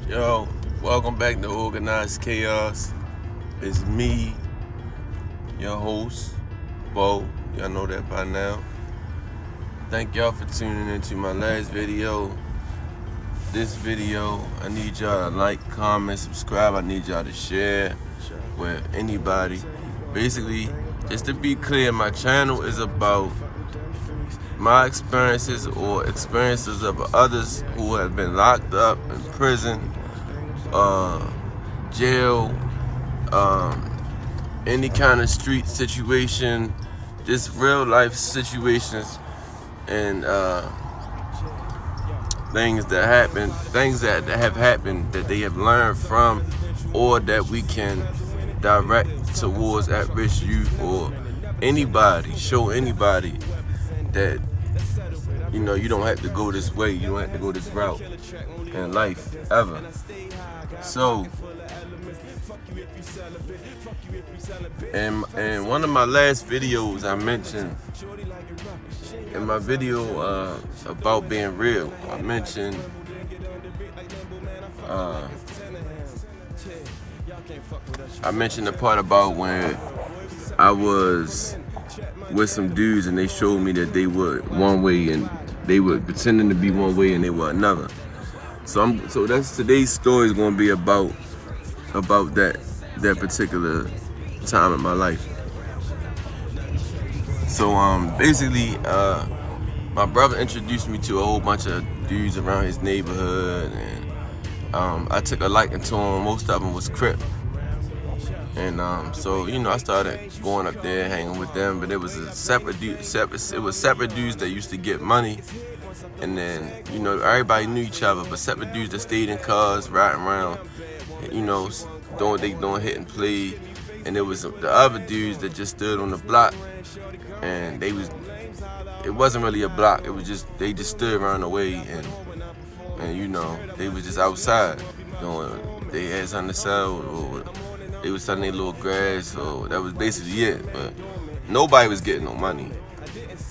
Yo, welcome back to Organized Chaos. It's me, your host, Bo. Y'all know that by now. Thank y'all for tuning into my last video. This video, I need y'all to like, comment, subscribe. I need y'all to share with anybody. Basically, just to be clear, my channel is about my experiences or experiences of others who have been locked up in prison, jail, any kind of street situation, just real life situations and things that have happened that they have learned from, or that we can direct towards at-risk youth or anybody, show anybody that you don't have to go this way, you don't have to go this route in life ever. So, in one of my last videos, I mentioned in my video about being real, I mentioned the part about when I was with some dudes and they showed me that they were one way and they were pretending to be one way and they were another. So that's today's story is going to be about that particular time in my life. So basically, my brother introduced me to a whole bunch of dudes around his neighborhood, and I took a liking to them. Most of them was Crip. And so I started going up there, hanging with them, but it was separate dudes that used to get money, and then everybody knew each other, but separate dudes that stayed in cars, riding around, doing what they doing, hitting play, and there was the other dudes that just stood on the block, and it wasn't really a block, it was just they just stood around the way, and they was just outside they had something to sell, or they was selling their little grass, so that was basically it. But nobody was getting no money.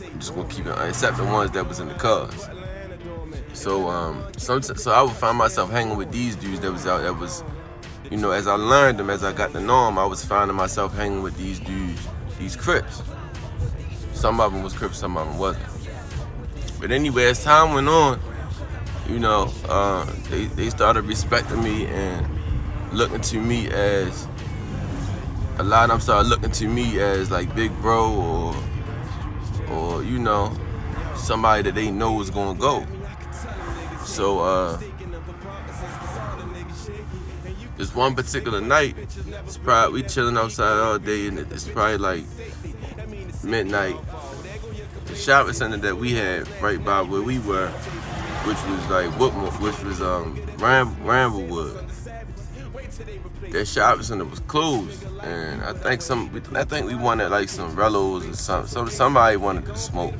I'm just gonna keep it, except the ones that was in the cars. So so I would find myself hanging with these dudes that was out. That was, as I learned them, as I got to know them, I was finding myself hanging with these dudes, these Crips. Some of them was Crips, some of them wasn't. But anyway, as time went on, they started respecting me and looking to me as, a lot of them started looking to me as like big bro, or somebody that they know is gonna go. So this one particular night, we chilling outside all day, and it's probably like midnight. The shopping center that we had right by where we were, which was like Ramblewood. That shopping center was closed, and I think we wanted like some Rellos or something. Somebody wanted to smoke.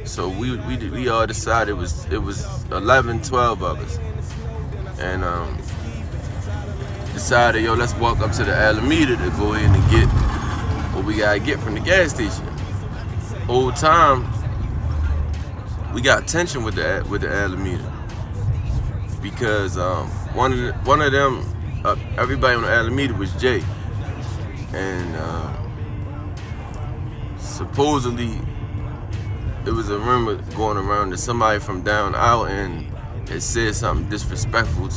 So we all decided it was 11, 12 of us, and decided, let's walk up to the Alameda to go in and get what we gotta get from the gas station. Whole time we got tension with the Alameda, because one of them, everybody on the Alameda was Jay, and supposedly it was a rumor going around that somebody from down our end had said something disrespectful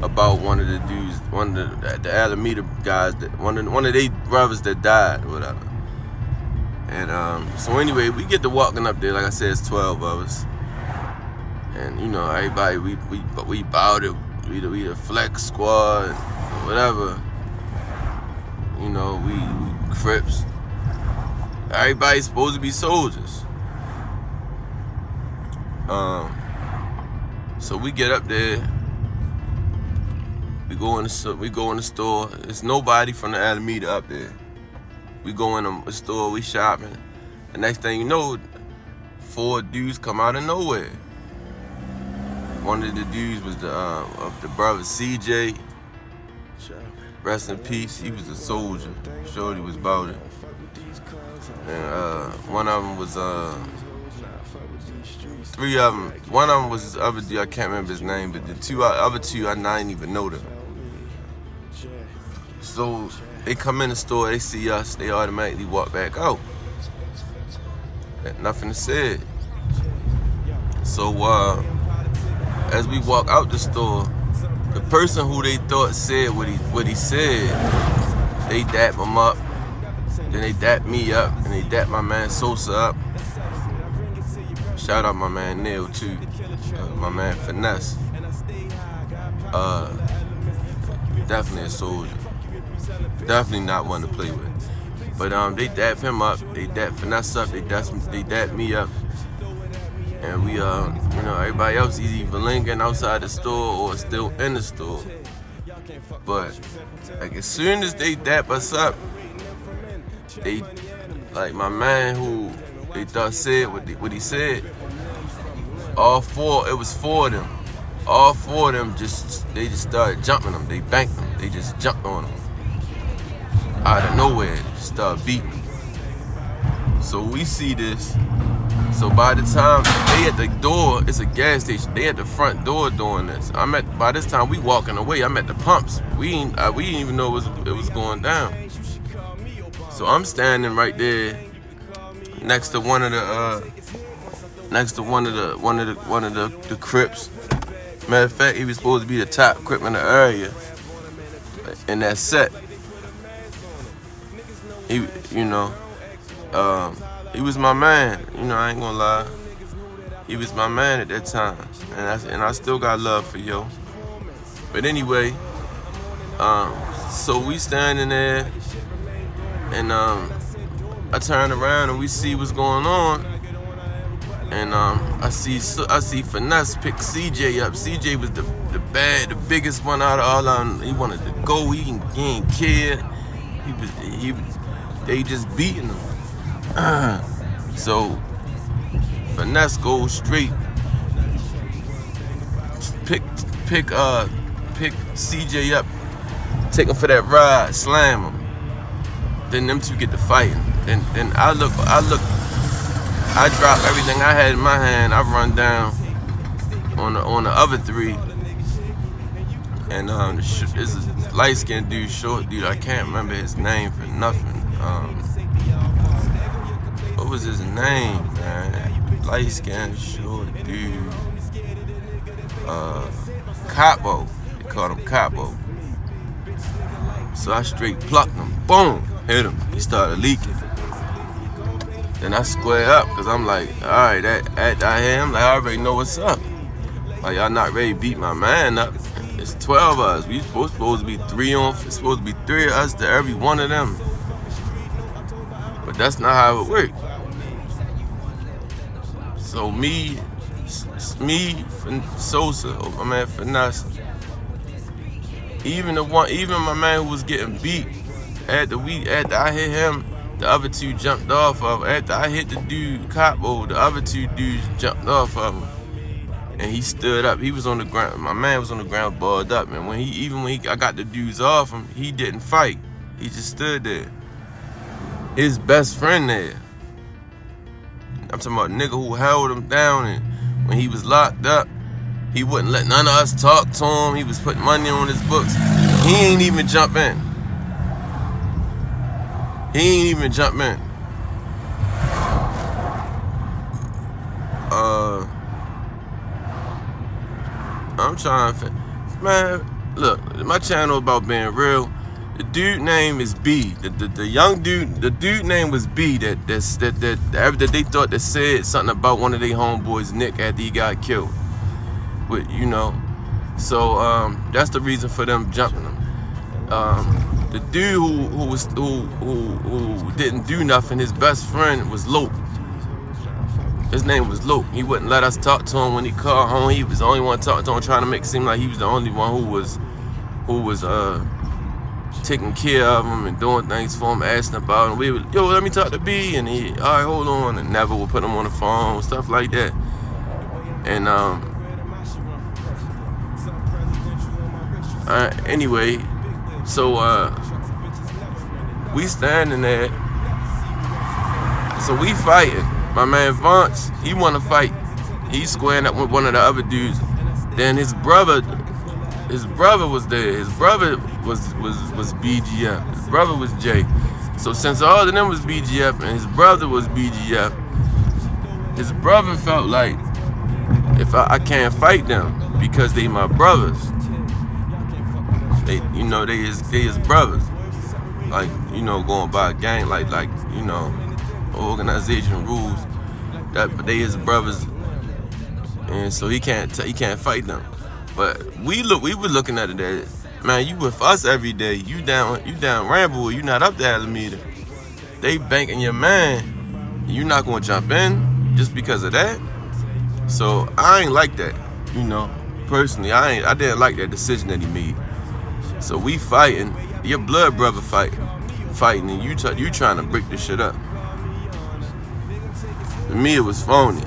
about one of the dudes, one of the Alameda guys, one of their brothers that died or whatever. And so anyway, we get to walking up there. Like I said, it's 12 of us, and everybody we bowed it. We the flex squad, whatever. We Crips. Everybody's supposed to be soldiers. So we get up there. We go in the store. There's nobody from the Alameda up there. We go in the store. We shopping. The next thing you know, 4 dudes come out of nowhere. One of the dudes was of the brother CJ. Rest in peace. He was a soldier. Shorty was about it. And one of them was three of them. One of them was this other dude. I can't remember his name, but the other two, I didn't even know them. So they come in the store, they see us, they automatically walk back out. Nothing to say. So as we walk out the store, the person who they thought said what he said, they dap him up, then they dap me up, and they dap my man Sosa up. Shout out my man Neil too, my man Finesse. Definitely a soldier. Definitely not one to play with. But they dap him up, they dap Finesse up, they dap me up. And we everybody else is either lingering outside the store or still in the store. But like as soon as they dap us up, they like my man who they thought said what he said. It was four of them. All four of them they just started jumping them. They banked them. They just jumped on them. Out of nowhere, just started beating. So we see this. So by the time they at the door, it's a gas station. They at the front door doing this. By this time we walking away. I'm at the pumps. We didn't even know it was going down. So I'm standing right there next to one of the Crips. Matter of fact, he was supposed to be the top Crip in the area in that set. He was my man. I ain't gonna lie. He was my man at that time, and I still got love for yo. But anyway, so we standing there, and I turn around and we see what's going on, and I see Finesse pick CJ up. CJ was the biggest one out of all of them. He wanted to go. He ain't care. They just beating him. So Finesse goes straight, pick CJ up, take him for that ride, slam him. Then them two get to fighting. Then I drop everything I had in my hand. I run down on the other three, and this is a light-skinned dude, short dude. I can't remember his name for nothing. What was his name, man? Light-skinned, short dude. Capo. They called him Capo. So I straight plucked him. Boom! Hit him. He started leaking. Then I square up, because I'm like, alright, I hear him. Like, I already know what's up. Like, y'all not ready to beat my man up. It's 12 of us. We supposed to be it's supposed to be 3 of us to every one of them. But that's not how it worked. So me, Sosa, my man Finesse, even my man who was getting beat, after I hit him, the other two jumped off of him. After I hit the dude Capo, the other two dudes jumped off of him, and he stood up. He was on the ground. My man was on the ground, balled up, and when I got the dudes off him, he didn't fight. He just stood there. His best friend there. I'm talking about a nigga who held him down, and when he was locked up, he wouldn't let none of us talk to him. He was putting money on his books. He ain't even jump in. I'm trying to, man, look, my channel about being real. The dude name is B. The young dude, the dude name was B. That they thought that said something about one of their homeboys, Nick, after he got killed. But so that's the reason for them jumping him. The dude who didn't do nothing, his best friend was Lope. His name was Lope. He wouldn't let us talk to him when he called home. He was the only one talking to him, trying to make it seem like he was the only one who was taking care of him and doing things for him, asking about him. We would, yo, let me talk to B, and he, all right, hold on, and never would put him on the phone, stuff like that. And anyway, so we standing there, so we fighting. My man Vance, he wanna fight. He's squaring up with one of the other dudes. Then his brother was there. His brother was BGF. His brother was Jay. So since all of them was BGF and his brother was BGF, his brother felt like, if I can't fight them because they my brothers. They his brothers. Like, going by a gang, like organization rules. But they his brothers, and so he can't fight them. But we were looking at it as, man, you with us every day. You down Rambo. You not up there, Alameda. They banking your man. You not gonna jump in just because of that. So I ain't like that, Personally, I didn't like that decision that he made. So we fighting, your blood brother fighting, and you trying to break this shit up. To me, it was phony.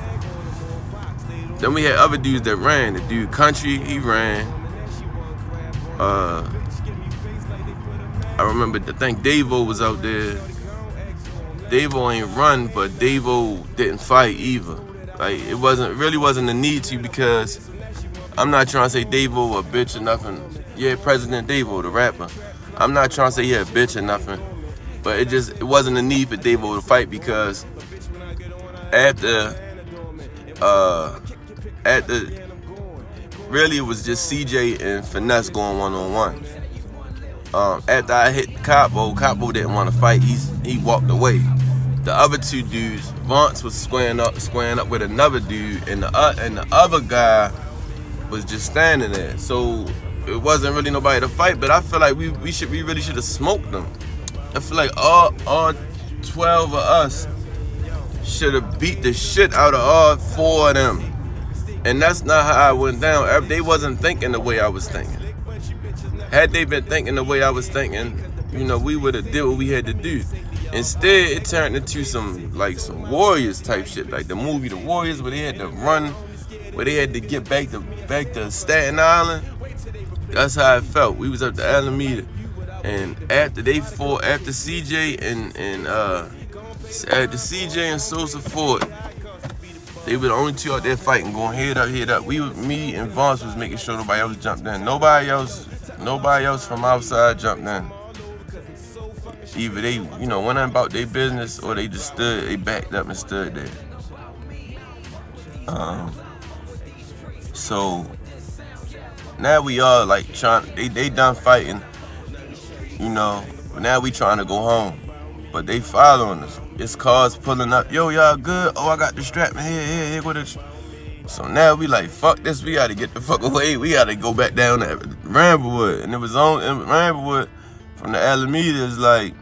Then we had other dudes that ran. The dude Country, he ran. I remember, I think Davo was out there. Davo ain't run, but Davo didn't fight either. Like, it really wasn't a need to, because I'm not trying to say Davo a bitch or nothing. Yeah, President Davo, the rapper. I'm not trying to say he a bitch or nothing, but it wasn't a need for Davo to fight, because really it was just CJ and Finesse going one-on-one. After I hit Capo didn't want to fight. He walked away. The other two dudes, Vance was squaring up with another dude, and the other guy was just standing there. So it wasn't really nobody to fight. But I feel like we really should have smoked them. I feel like all 12 of us should have beat the shit out of all 4 of them. And that's not how I went down. They wasn't thinking the way I was thinking. Had they been thinking the way I was thinking, we would have did what we had to do. Instead, it turned into some Warriors type shit, like the movie The Warriors, where they had to run, where they had to get back to Staten Island. That's how it felt. We was up to Alameda, and after CJ and Sosa fought, they were the only two out there fighting, going head up. Me and Vance was making sure nobody else jumped in. Nobody else from outside jumped in. Either they, went on about their business, or they just they backed up and stood there. So now we all like they done fighting, now we trying to go home. But they following us. It's cars pulling up. Yo, y'all good? Oh, I got the strap. Here, go to. So now we like, fuck this. We gotta get the fuck away. We gotta go back down to Ramblewood. And it was on in Ramblewood from the Alameda is like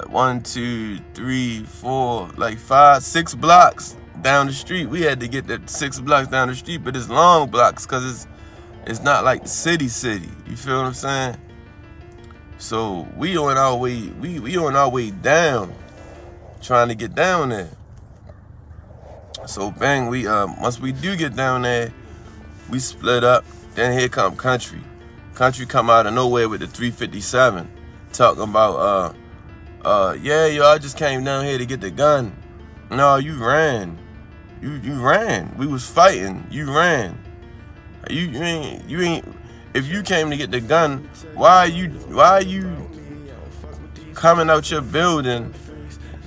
1, 2, 3, 4, like 5, 6 blocks down the street. We had to get that 6 blocks down the street, but it's long blocks because it's not like the city. You feel what I'm saying? So we on our way down, trying to get down there. So bang, we once we do get down there, we split up. Then here come Country. Country come out of nowhere with the 357, talking about yeah, yo, I just came down here to get the gun. No, you ran. You ran. We was fighting. You ran. You ain't. If you came to get the gun, why are you coming out your building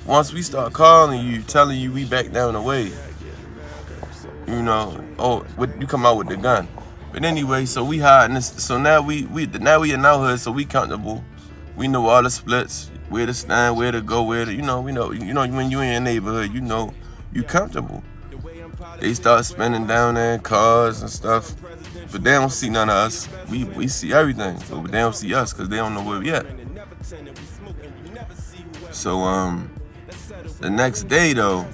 once we start calling you, telling you we back down the way? You come out with the gun. But anyway, so we hiding this. So now we in our hood, so we comfortable. We know all the splits, where to stand, where to go, we know when you in your neighborhood, you comfortable. They start spending down there in cars and stuff. But they don't see none of us. We see everything, but they don't see us because they don't know where we at. So the next day though,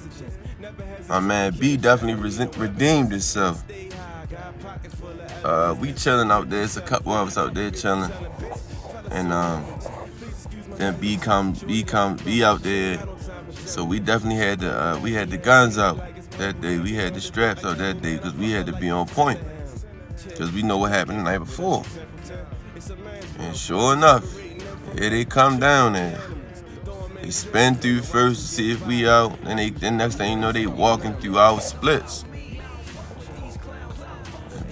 my man B definitely redeemed himself. We chilling out there. It's a couple of us out there chilling, and then B out there. So we definitely had the guns out that day. We had the straps out that day because we had to be on point. Because we know what happened the night before. And sure enough, here they come down there. They spin through first to see if we out. And then next thing you know, they walking through our splits.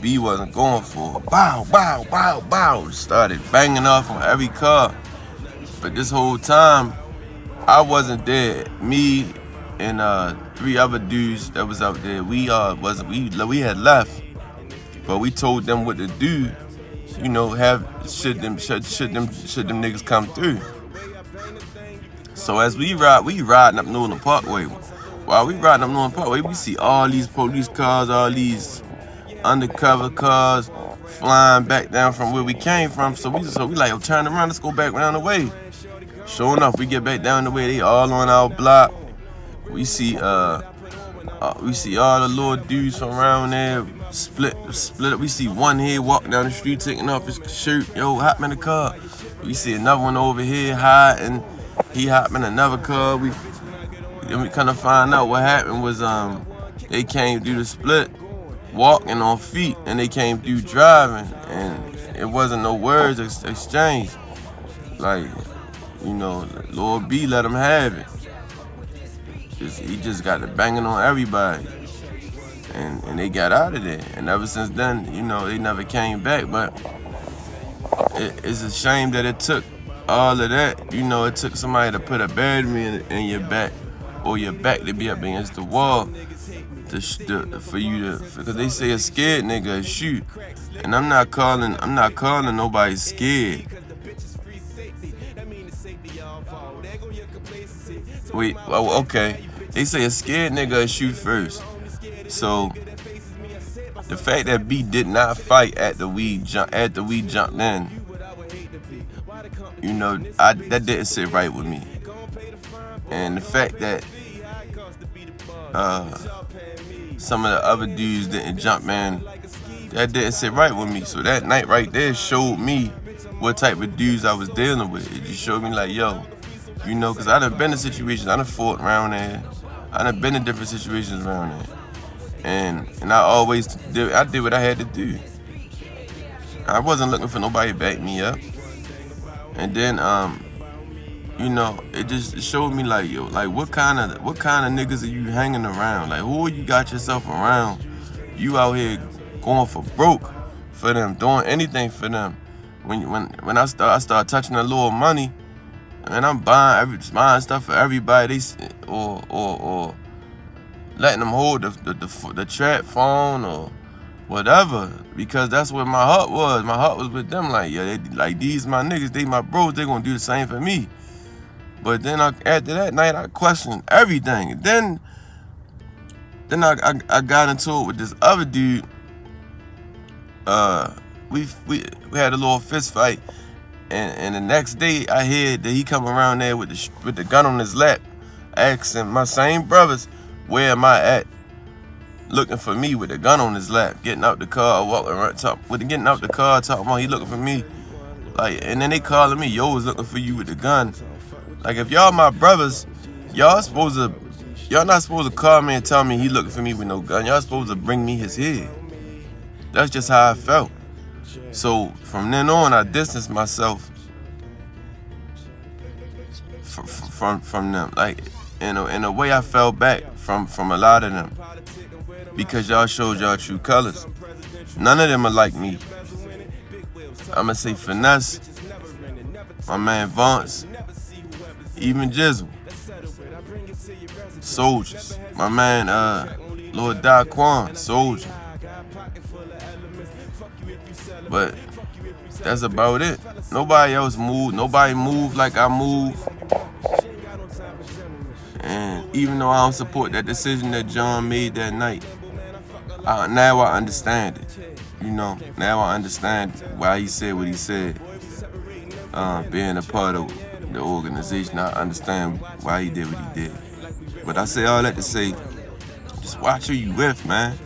B wasn't going for. Bow, bow, bow, bow. Started banging off on every car. But this whole time, I wasn't there. Me and 3 other dudes that was out there, we had left, but we told them what to do. You know, should them niggas come through. So as we riding up Northern Parkway. While we riding up Northern Parkway, we see all these police cars, all these undercover cars flying back down from where we came from. So we like, oh, turn around, let's go back down the way. Sure enough, we get back down the way. They all on our block. We see all the little dudes from around there split up. We see one here walking down the street taking off his shirt. Yo, hop in the car. We see another one over here hiding. He hopped in another car. Then we kind of find out what happened was they came through the split walking on feet, and they came through driving, and it wasn't no words exchanged. Like, you know, Lord B let him have it. He just got to banging on everybody, and they got out of there. And ever since then, you know, they never came back. But it's a shame that it took all of that. You know, it took somebody to put a battery in your back, or your back to be up against the wall for you to, because they say a scared nigga shoot, and I'm not calling nobody scared. Wait, oh, okay. They say a scared nigga shoot first. So the fact that B did not fight after we jumped in, you know, that didn't sit right with me. And the fact that some of the other dudes didn't jump in, that didn't sit right with me. So that night right there showed me what type of dudes I was dealing with. It just showed me like, yo, you know, because I done been in situations, I done fought around there, I done been in different situations around there. And I did what I had to do. I wasn't looking for nobody to back me up. And then, you know, it just showed me like, yo, like what kind of niggas are you hanging around? Like, who you got yourself around? You out here going for broke for them, doing anything for them. When I start touching a little money, and I'm buying stuff for everybody, or letting them hold the trap phone or whatever, because that's where my heart was. My heart was with them. Like, yeah, these my niggas, they my bros, they gonna do the same for me. But then after that night, I questioned everything. Then I got into it with this other dude. We had a little fist fight, and the next day I heard that he come around there with the gun on his lap, asking my same brothers, where am I at? Looking for me with the gun on his lap, getting out the car, walking around, getting out the car, talking about he looking for me. Like, and then they calling me, yo, was looking for you with the gun. Like, if y'all my brothers, y'all not supposed to call me and tell me he looking for me with no gun. Y'all supposed to bring me his head. That's just how I felt. So from then on, I distanced myself from them. Like, in a way, I fell back from a lot of them, because y'all showed y'all true colors. None of them are like me. I'ma say Finesse, my man Vance, even Jizzle, soldiers. My man Lord Daquan, soldier. But that's about it. Nobody else moved. Nobody moved like I move. And even though I don't support that decision that John made that night, now I understand it. You know, now I understand why he said what he said. Being a part of the organization, I understand why he did what he did. But I say all that to say, just watch who you with, man.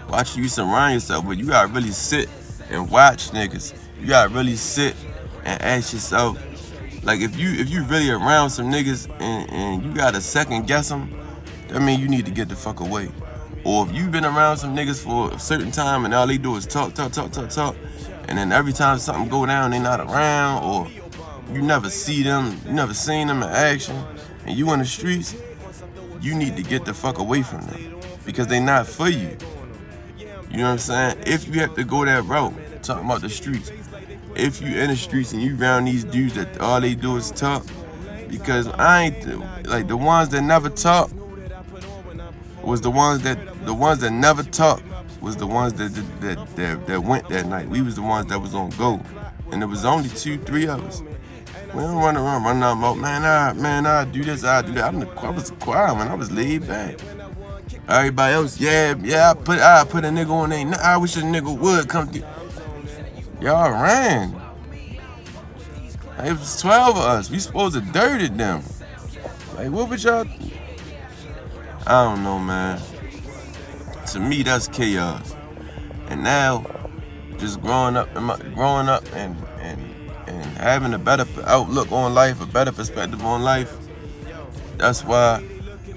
Watch who you surround yourself with. You gotta really sit and watch niggas. You gotta really sit and ask yourself, like, if you really around some niggas and you gotta second guess them, that mean you need to get the fuck away. Or if you've been around some niggas for a certain time and all they do is talk, and then every time something go down, they not around, or you never see them, you never seen them in action, and you in the streets, you need to get the fuck away from them, because they not for you. You know what I'm saying? If you have to go that route, talking about the streets. If you in the streets and you around these dudes that all they do is talk, because I ain't like the ones that never talk was the ones that never talked was the ones that went that night. We was the ones that was on go, and there was only 2-3 of us. We don't run around running out about I do this, I do that. I was quiet, man. I was laid back. Everybody else, I put a nigga on there. Nah, I wish a nigga would come through. Y'all ran. It was 12 of us. We supposed to dirted them. Like, what would y'all? I don't know, man. To me, that's chaos. And now, just growing up and having a better outlook on life, a better perspective on life. That's why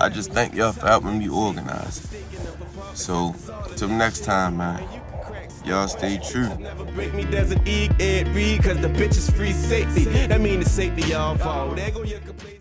I just thank y'all for helping me organize. So, till next time, man. Y'all stay true. Never break me, doesn't eat, cause the bitch is free safety. That mean the safety y'all fall. There go your complaint.